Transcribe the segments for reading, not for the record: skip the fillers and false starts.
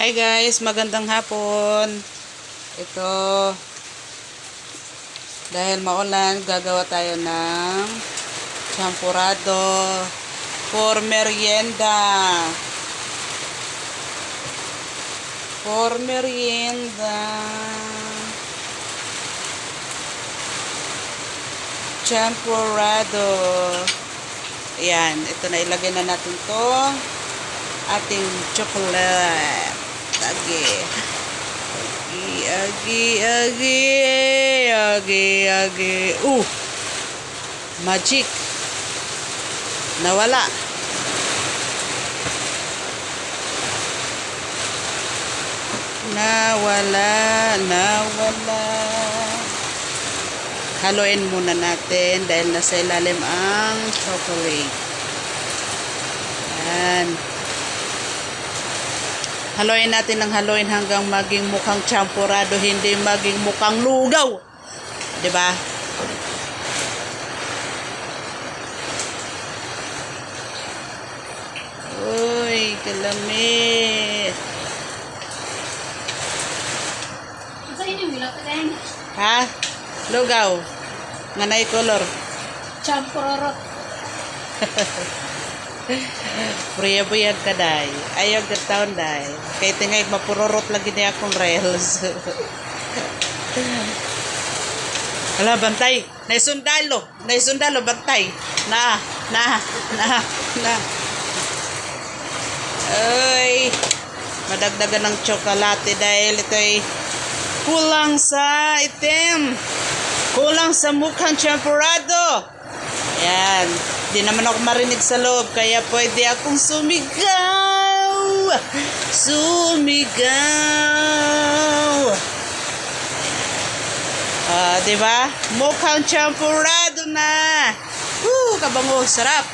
Hi guys, magandang hapon. Ito, dahil maulan, gagawa tayo ng champurado for merienda. For merienda. Champurado. Ayan, ito na, ilagay na natin to ating chocolate. Agi. Magic. Nawala. Haluin muna natin dahil nasa ilalim ang chocolate. Ayan. Haluin natin ng haluin hanggang maging mukhang champurado, hindi maging mukhang lugaw. 'Di ba? Uy, kalamit. Ha? Lugaw. Nganay color. Champurorot. Buyag ka day. Ayaw ka taon day. Kaya tingay mapurorot lagi niya akong reels. Hala, bantay. Naisundalo, bantay. Na. Ay, madagdagan ng tsokolate dahil ito'y kulang sa item. Kulang sa mukhang champurado. Ayan. Di naman ako marinig sa loob, kaya pwede akong sumigaw. Diba? Mukhang champurado na. Kabango, sarap.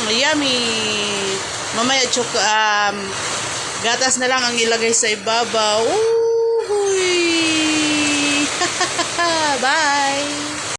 Yummy. Mamaya gatas na lang ang ilagay sa ibabaw.